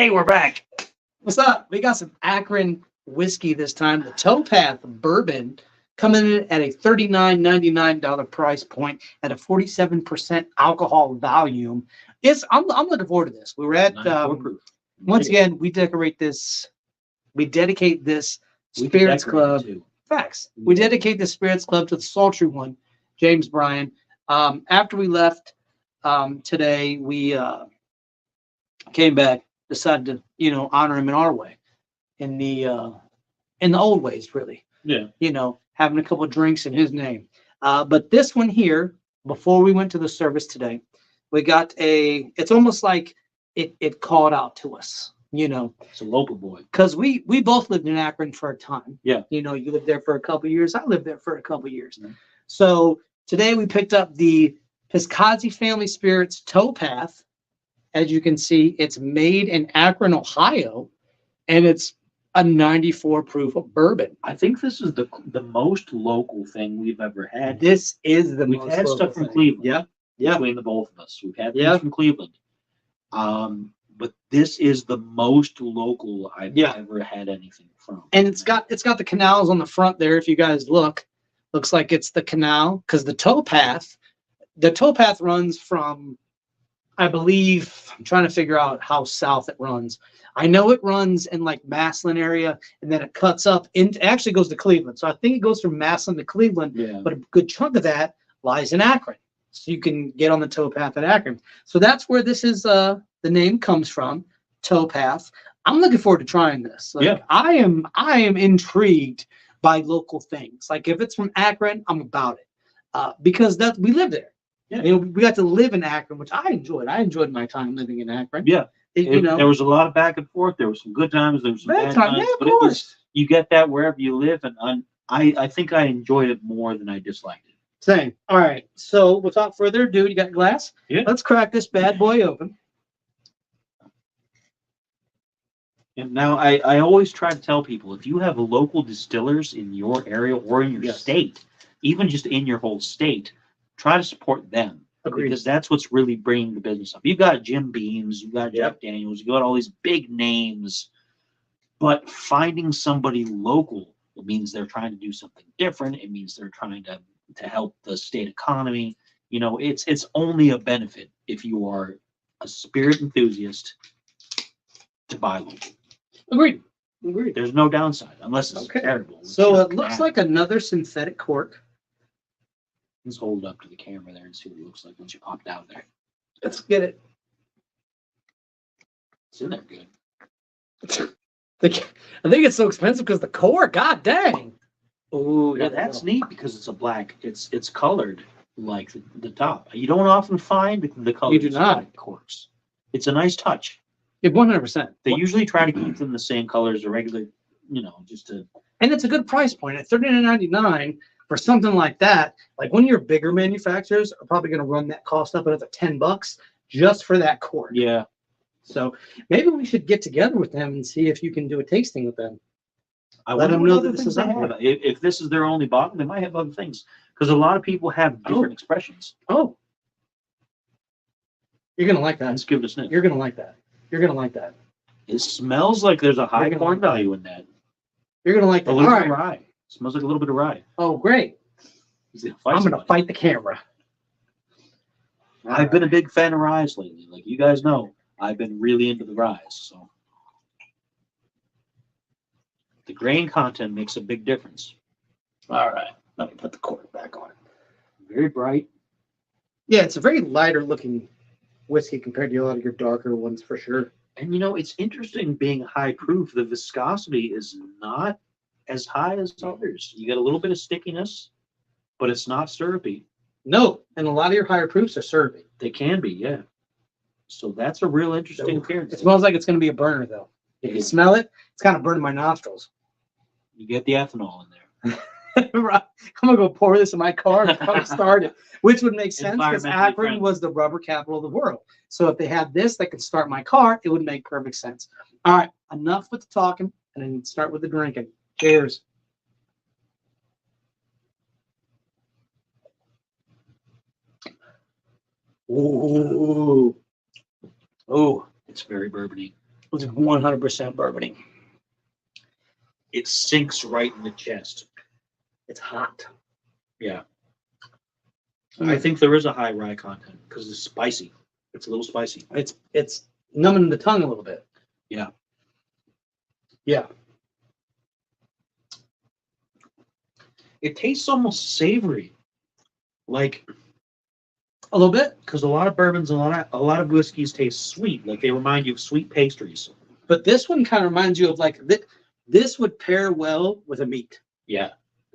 Hey, we're back. What's up? We got some Akron whiskey this time. The Towpath Bourbon coming in at a $39.99 price point at a 47% alcohol volume. I'm looking forward to this. We were at once again. We dedicate this Spirits Club. Facts. We dedicate the Spirits Club to the sultry one, James Bryan. After we left today, we came back, decided to honor him in our way, in the old ways, really. Yeah. Having a couple of drinks in his name. But this one here, before we went to the service today, we got it's almost like it called out to us. It's a local boy. Because we both lived in Akron for a time. Yeah. You lived there for a couple of years. I lived there for a couple of years. Mm-hmm. So today we picked up the Piscazzi Family Spirits Towpath. As you can see, it's made in Akron, Ohio, and it's a 94 proof of bourbon. I think this is the most local thing we've ever had. This is we've had stuff from Cleveland. Yeah. Between the both of us, we've had things from Cleveland. But this is the most local I've ever had anything from. And it's got the canals on the front there. If you guys looks like it's the canal, because the towpath runs from, I believe, I'm trying to figure out how south it runs. I know it runs in like Massillon area, and then it cuts up into, actually goes to Cleveland. So I think it goes from Massillon to Cleveland, but a good chunk of that lies in Akron. So you can get on the towpath at Akron. So that's where this is, the name comes from, Towpath. I'm looking forward to trying this. I am intrigued by local things. Like if it's from Akron, I'm about it. Because we live there. Yeah. We got to live in Akron, which I enjoyed. I enjoyed my time living in Akron. Yeah. There was a lot of back and forth. There were some good times. There was some bad times. Yeah, but you get that wherever you live. And I think I enjoyed it more than I disliked it. Same. All right. So without further ado, you got a glass? Yeah. Let's crack this bad boy open. And now I always try to tell people, if you have local distillers in your area or in your state, even just in your whole state, try to support them. Agreed. Because that's what's really bringing the business up. You've got Jim Beams, you've got Jack Daniels, you've got all these big names, but finding somebody local, it means they're trying to do something different. It means they're trying to help the state economy. It's only a benefit if you are a spirit enthusiast to buy local. Agreed. There's no downside unless it's terrible. So it looks like another synthetic cork. Let's hold it up to the camera there and see what it looks like once you pop down there. Let's get it. It's in there good. I think it's so expensive because the cork. God dang. Oh, yeah, that's neat because it's a black. It's colored like the top. You don't often find the color. You do not. Corks. It's a nice touch. Yeah, 100%. They usually try to keep them the same color as a regular, just to. And it's a good price point at $39.99 for something like that. Like one of your bigger manufacturers are probably going to run that cost up another $10 just for that cork. Yeah. So maybe we should get together with them and see if you can do a tasting with them. Let them know that this is if this is their only bottle, they might have other things because a lot of people have different expressions. Oh, you're gonna like that. Let's give it a sniff. You're gonna like that. You're gonna like that. It smells like there's a high corn value in that. You're gonna like that. A little bit of rye. It smells like a little bit of rye. Oh, great. I'm gonna fight the camera. I've been a big fan of rye lately. Like you guys know, I've been really into the rye. So the grain content makes a big difference. All right. Let me put the cork back on it. Very bright. Yeah, it's a very lighter looking whiskey compared to a lot of your darker ones for sure. And it's interesting being high proof. The viscosity is not as high as others. You get a little bit of stickiness, but it's not syrupy. No, and a lot of your higher proofs are syrupy. They can be, yeah. So that's a real interesting appearance. It smells like it's going to be a burner, though. If you smell it, it's kind of burning my nostrils. You get the ethanol in there. Right. I'm going to go pour this in my car and probably start it, which would make sense because Akron was the rubber capital of the world. So if they had this that could start my car, it would make perfect sense. All right, enough with the talking, and then start with the drinking. Cheers. Ooh. Oh, it's very bourbony. was 100% bourbony. It sinks right in the chest. It's hot. Yeah. I think there is a high rye content because it's spicy. It's a little spicy. It's numbing the tongue a little bit. Yeah. Yeah. It tastes almost savory, like a little bit, because a lot of bourbons and a lot of whiskeys taste sweet, like they remind you of sweet pastries. But this one kind of reminds you of like this would pair well with a meat. Yeah.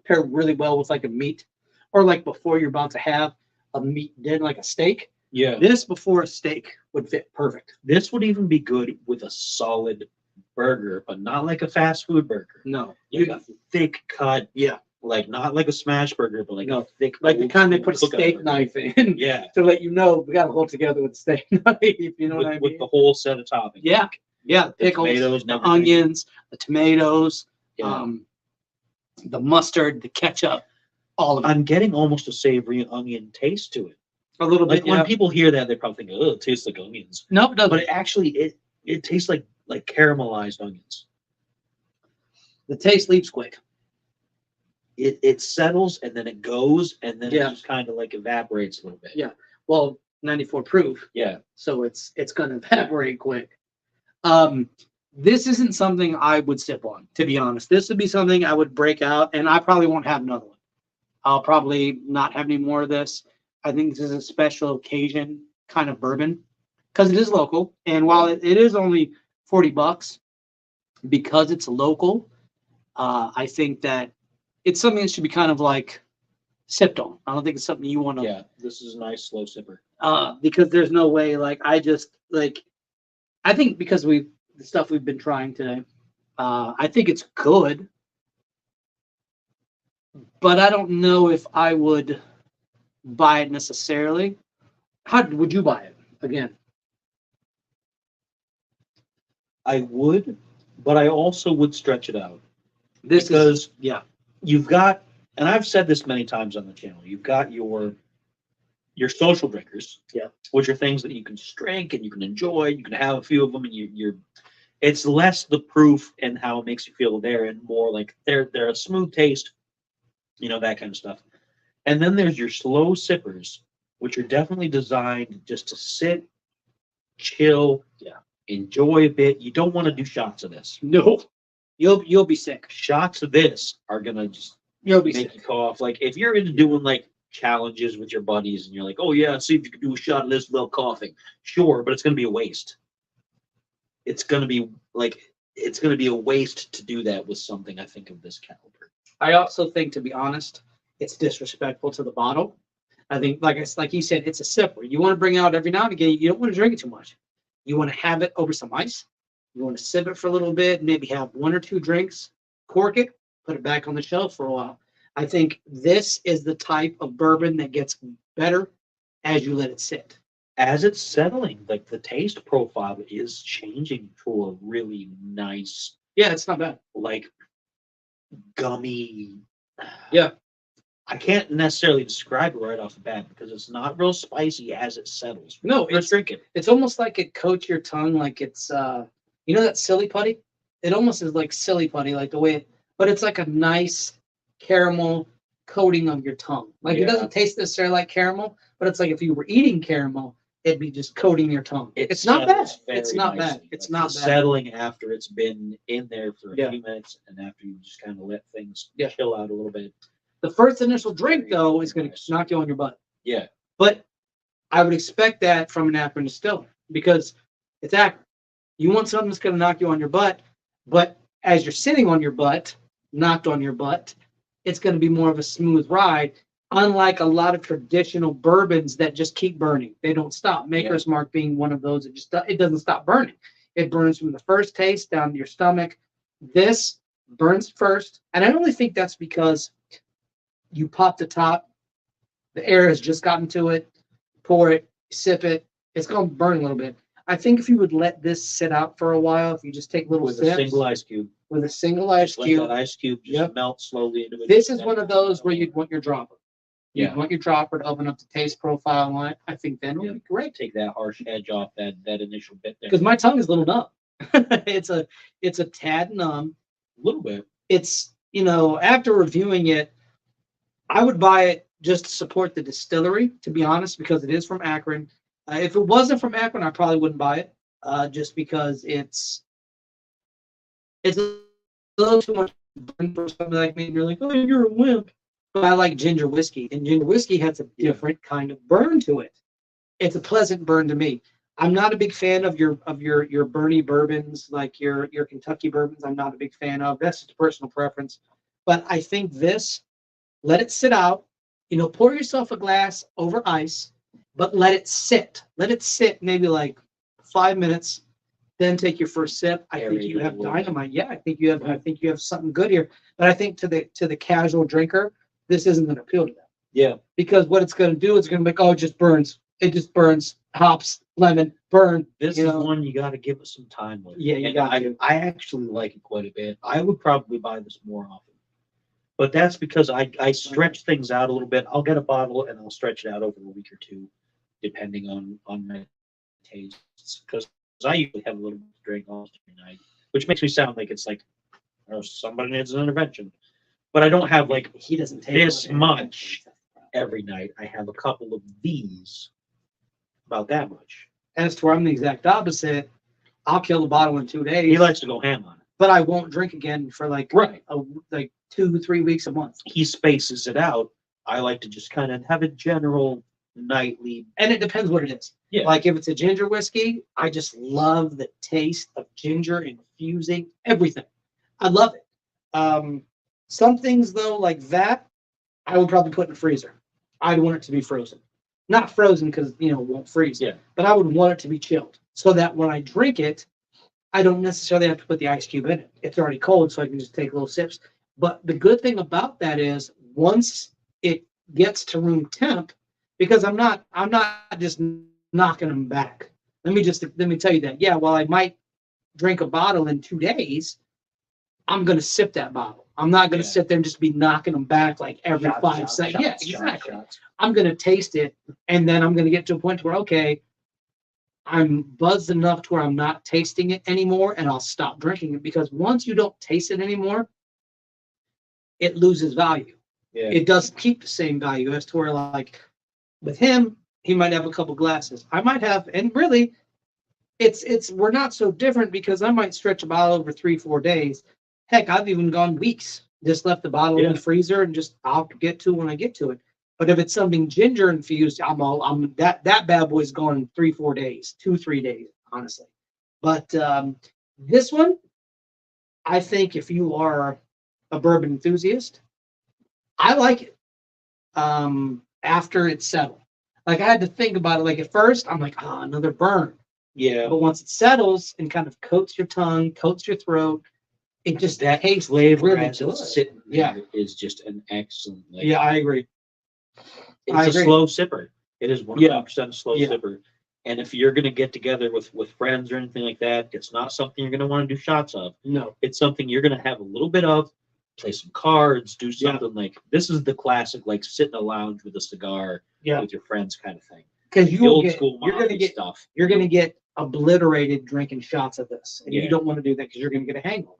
Pair really well with like a meat, or like before you're about to have a meat dinner, like a steak. Yeah. This before a steak would fit perfect. This would even be good with a solid burger, but not like a fast food burger. No. Like a thick cut. Yeah. Like not like a smash burger, but like a thick, like the kind they put a steak knife in. Yeah. To let you know we got to hold together with the steak knife. You know what I mean? With the whole set of toppings. Yeah. Yeah. The Pickles, tomatoes, the onions, the tomatoes, the mustard, the ketchup, all of it. I'm getting almost a savory onion taste to it. A little bit. Like when people hear that, they probably think, "Oh, it tastes like onions." No, it doesn't. But it tastes like caramelized onions. The taste leaves quick. It settles and then it goes and then it just kind of like evaporates a little bit. Yeah. Well, 94 proof. Yeah. So it's going to evaporate quick. This isn't something I would sip on, to be honest. This would be something I would break out, and I probably won't have another one. I'll probably not have any more of this. I think this is a special occasion kind of bourbon because it is local. And while it is only $40, because it's local, I think that it's something that should be kind of like sipped on. I don't think it's something you want to. Yeah, this is a nice slow sipper. Because there's no way, like, I think because the stuff we've been trying today, I think it's good, but I don't know if I would buy it necessarily. How would you buy it again? I would, but I also would stretch it out. Because you've got, and I've said this many times on the channel, you've got your social drinkers, which are things that you can just drink and you can enjoy. You can have a few of them, and it's less the proof and how it makes you feel there, and more like they're a smooth taste, that kind of stuff. And then there's your slow sippers, which are definitely designed just to sit, chill, enjoy a bit. You don't want to do shots of this. No, you'll be sick. Shots of this are gonna just make you cough. Like if you're into doing like challenges with your buddies and you're like, oh yeah, see if you can do a shot of this without coughing. Sure, but it's gonna be a waste. It's gonna be a waste to do that with something, I think, of this caliber. I also think, to be honest, it's disrespectful to the bottle. I think, like you said, it's a sipper. You want to bring it out every now and again. You don't want to drink it too much. You want to have it over some ice. You want to sip it for a little bit, maybe have one or two drinks, cork it, put it back on the shelf for a while. I think this is the type of bourbon that gets better as you let it sit. As it's settling, like the taste profile is changing to a really nice, it's not bad. Like gummy. Yeah. I can't necessarily describe it right off the bat because it's not real spicy as it settles. No, let's drink it. It's almost like it coats your tongue, like it's that silly putty? It almost is like silly putty, like the way but it's like a nice caramel coating of your tongue. Like it doesn't taste necessarily like caramel, but it's like if you were eating caramel, it'd be just coating your tongue. It's not bad. It's not bad. It's not bad. Settling after it's been in there for a few minutes and after you just kind of let things chill out a little bit. The first initial drink, though, is going to knock you on your butt. Yeah. But I would expect that from an Akron distiller because it's Akron. You want something that's going to knock you on your butt, but as you're sitting on your butt, knocked on your butt, it's going to be more of a smooth ride, unlike a lot of traditional bourbons that just keep burning. They don't stop. Maker's Mark being one of those, it doesn't stop burning. It burns from the first taste down to your stomach. This burns first, and I only think that's because you pop the top, the air has just gotten to it, pour it, sip it, it's going to burn a little bit. I think if you would let this sit out for a while, if you just take little sips. With a single ice cube. With a single ice cube. Let that ice cube just melt slowly into it. This is one of those where you'd want your dropper. You'd want your dropper to open up the taste profile on it. I think then it would be great. Take that harsh edge off that initial bit there. Because my tongue is a little numb. It's a tad numb. A little bit. It's, after reviewing it, I would buy it just to support the distillery, to be honest, because it is from Akron. If it wasn't from Akron, I probably wouldn't buy it, just because it's a little too much burn for somebody like me. You're like, oh, you're a wimp. But I like ginger whiskey, and ginger whiskey has a different kind of burn to it. It's a pleasant burn to me. I'm not a big fan of your Bernie bourbons, like your Kentucky bourbons. I'm not a big fan of. That's just a personal preference. But I think this, let it sit out. Pour yourself a glass over ice, but let it sit. Let it sit maybe like 5 minutes. Then take your first sip. I think you have dynamite. Yeah, I think you have something good here. But I think to the casual drinker, this isn't going to appeal to them. Yeah. Because what it's going to do is going to make, oh, it just burns. It just burns. Hops, lemon, burn. This is one you got to give it some time with. Yeah, you got to. I actually like it quite a bit. I would probably buy this more often. But that's because I stretch things out a little bit. I'll get a bottle and I'll stretch it out over a week or two, depending on my tastes. Because I usually have a little bit of drink almost every night, which makes me sound like it's like, oh, somebody needs an intervention. But I don't have like he doesn't take this much every night. I have a couple of these, about that much. As to where I'm the exact opposite. I'll kill the bottle in 2 days. He likes to go ham on it. But I won't drink again for like 2-3 weeks a month. He spaces it out. I like to just kind of have a general nightly. And it depends what it is. Yeah. Like if it's a ginger whiskey, I just love the taste of ginger infusing everything. I love it. Some things though, like that, I would probably put in the freezer. I'd want it to be frozen. Not frozen because it won't freeze. Yeah. But I would want it to be chilled so that when I drink it, I don't necessarily have to put the ice cube in it. It's already cold, so I can just take little sips. But the good thing about that is once it gets to room temp, because I'm not just knocking them back. Let me tell you that. Yeah, while I might drink a bottle in 2 days, I'm gonna sip that bottle. I'm not gonna sit there and just be knocking them back like every 5 seconds. Yeah, exactly. I'm gonna taste it, and then I'm gonna get to a point where okay, I'm buzzed enough to where I'm not tasting it anymore, and I'll stop drinking it, because once you don't taste it anymore, it loses value. Yeah. It doesn't keep the same value as to where, like, with him, he might have a couple glasses. I might have, and really, we're not so different because I might stretch a bottle over 3-4 days. Heck, I've even gone weeks. Just left the bottle in the freezer and just I'll get to it when I get to it. But if it's something ginger infused, that bad boy's gone 3-4 days, 2-3 days, honestly. But this one, I think if you are a bourbon enthusiast, I like it. After it's settled, like I had to think about it. Like at first, I'm like, oh, another burn. Yeah. But once it settles and kind of coats your tongue, coats your throat, it just tastes flavor really as good. it's sitting there is just an excellent. Yeah, I agree. It's a slow sipper. It is 100% slow sipper. And if you're gonna get together with friends or anything like that, it's not something you're gonna want to do shots of. No, it's something you're gonna have a little bit of. Play some cards, do something like this is the classic, like sit in a lounge with a cigar with your friends kind of thing. Because you're gonna get obliterated drinking shots of this, and you don't want to do that because you're gonna get a hangover.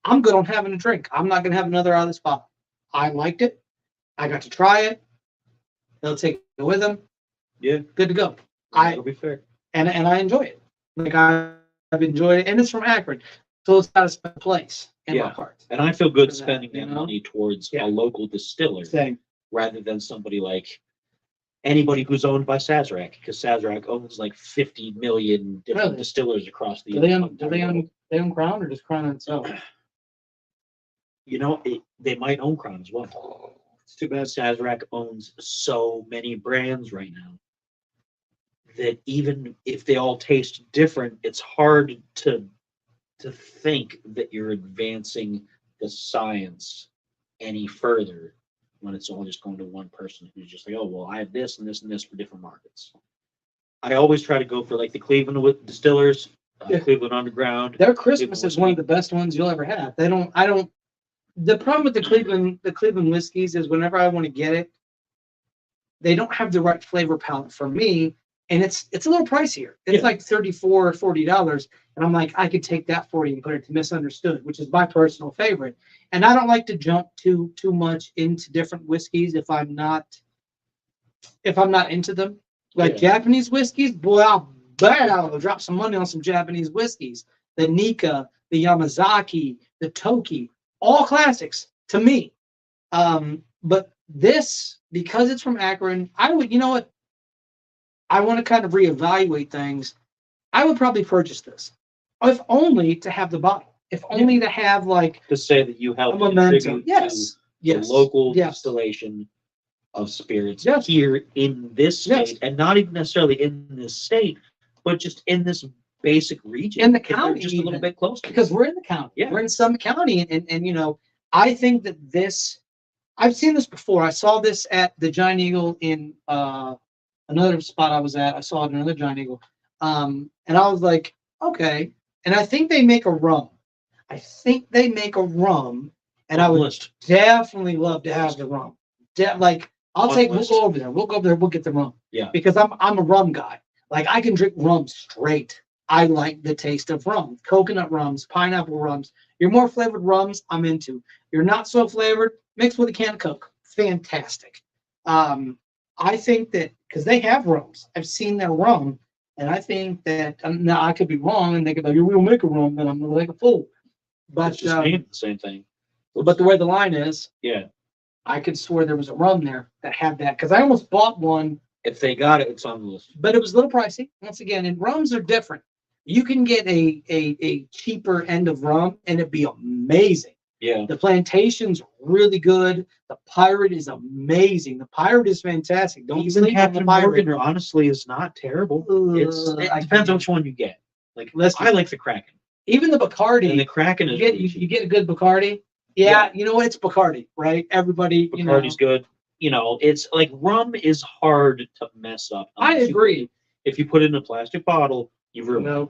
I'm good on having a drink. I'm not gonna have another out of this bottle. I liked it. I got to try it. They'll take it with them. Yeah, good to go. That'll be fair. And I enjoy it. Like I've enjoyed it, and it's from Akron, so it's got a special place in my heart. And I feel good spending that money towards a local distiller rather than somebody like anybody who's owned by Sazerac, because Sazerac owns like 50 million different distillers across the. Do they own Crown or just Crown itself? They might own Crown as well. It's too bad Sazerac owns so many brands right now that even if they all taste different, it's hard to think that you're advancing the science any further when it's all just going to one person who's just like, oh, well, I have this and this and this for different markets. I always try to go for like the Cleveland distillers, Cleveland Underground. Their Christmas is one of the best ones you'll ever have. The problem with the Cleveland whiskeys is whenever I want to get it, they don't have the right flavor palette for me and it's a little pricier. It's like $34 or $40, and I'm like, I could take that 40 and put it to Misunderstood, which is my personal favorite. And I don't like to jump too much into different whiskeys if I'm not into them. Like Japanese whiskeys, boy, I'll drop some money on some Japanese whiskeys. The Nika, the Yamazaki, the Toki, all classics to me. But this, because it's from Akron, I would, you know what? I want to kind of reevaluate things. I would probably purchase this, if only to have the bottle, if only to have like to say that you helped contribute to the local distillation of spirits here in this state, and not even necessarily in this state, but just in this basic region, in the county, just a little bit closer, because we're in the county. We're in Summit County, and you know, I think that this, I've seen this before. I saw this at the Giant Eagle in another spot I was at. I saw it in another Giant Eagle, and I was like, okay. And I think they make a rum. And I would definitely love to have the rum. We'll go over there. We'll get the rum. Yeah. Because I'm a rum guy. Like, I can drink rum straight. I like the taste of rum. Coconut rums, pineapple rums. Your more flavored rums, I'm into. You're not so flavored, mixed with a can of Coke. Fantastic. I think that, because they have rums. I've seen their rum. And I think that, now I could be wrong, and they could be like, we'll make a rum, and I'm going to like a fool. But it's just the same thing. But the way the line is, yeah, I could swear there was a rum there that had that, because I almost bought one. If they got it, it's on the list. But it was a little pricey. Once again, and rums are different. You can get a cheaper end of rum, and it'd be amazing. Yeah. The Plantation's really good. The Pirate is amazing. The Pirate is fantastic. Don't even sleep on the Captain Pirate. Morgan, honestly, is not terrible. It depends on which one you get. Like, Listen, I like the Kraken. Even the Bacardi. And the Kraken is you get a good Bacardi. Yeah, you know what? It's Bacardi, right? Everybody, Bacardi's good. You know, it's like rum is hard to mess up. I agree. If you put it in a plastic bottle, you've ruined it.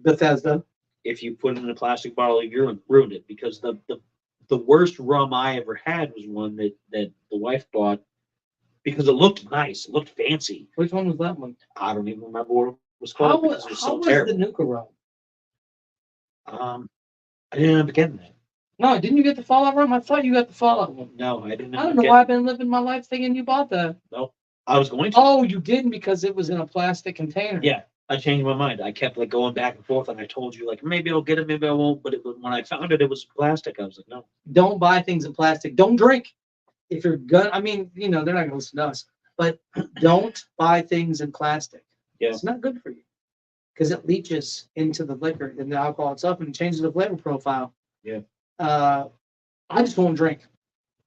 Bethesda. If you put it in a plastic bottle, you've ruined it, because the worst rum I ever had was one that the wife bought because it looked nice. It looked fancy. Which one was that one? I don't even remember what it was called. How was the Nuka rum? I didn't end up getting that. No, didn't you get the Fallout rum? I thought you got the Fallout one. No, I didn't. I don't know why I've been living my life thinking you bought that. No, I was going to. Oh, you didn't, because it was in a plastic container. Yeah, I changed my mind. I kept like going back and forth, and I told you like maybe I'll get it, maybe I won't. But when I found it was plastic. I was like, no. Don't buy things in plastic. Don't drink. If you're gonna, I mean, they're not gonna listen to us, but don't buy things in plastic. Yeah, it's not good for you, because it leaches into the liquor and the alcohol itself, and it changes the flavor profile. Yeah. I just won't drink.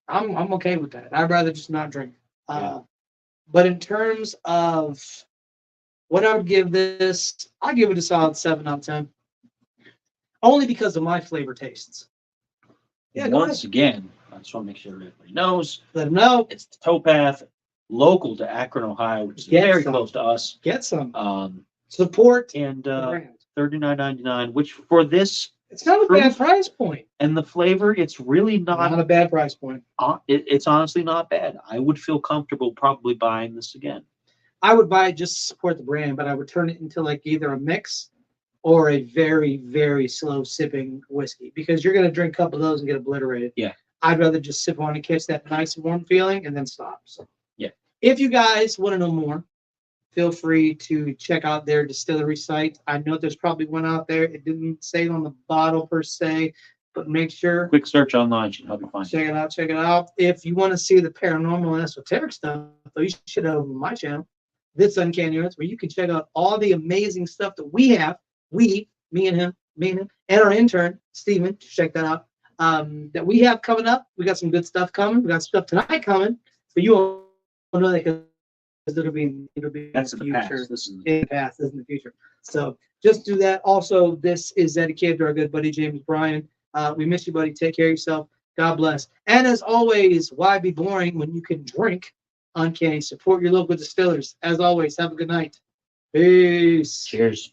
I'm okay with that. I'd rather just not drink. But in terms of what I would give this, I give it a solid 7 out of 10. Only because of my flavor tastes. Yeah. Once again, I just want to make sure everybody knows. Let them know. It's the Towpath, local to Akron, Ohio, which is very close to us. Get some. Support and $39.99, which for this. It's not a bad price point. And the flavor, it's really not a bad price point. It's honestly not bad. I would feel comfortable probably buying this again. I would buy it just to support the brand, but I would turn it into like either a mix or a very, very slow sipping whiskey, because you're going to drink a couple of those and get obliterated. Yeah. I'd rather just sip on and catch that nice warm feeling and then stop. So yeah. If you guys want to know more, feel free to check out their distillery site. I know there's probably one out there. It didn't say it on the bottle per se, but make sure. Quick search online should help you find it. Check it out. If you want to see the paranormal and esoteric stuff, though, you should have my channel, This Uncanny Earth, where you can check out all the amazing stuff that we have. Me and him, and our intern, Steven, check that out. That we have coming up. We got some good stuff coming. We got stuff tonight coming. But you won't know that, because it'll be that's in the future. past. This is in the past. This is in the future. So just do that. Also, this is dedicated to our good buddy James Bryan. We miss you, buddy. Take care of yourself. God bless. And as always, why be boring when you can drink Uncanny? Support your local distillers. As always, have a good night. Peace. Cheers.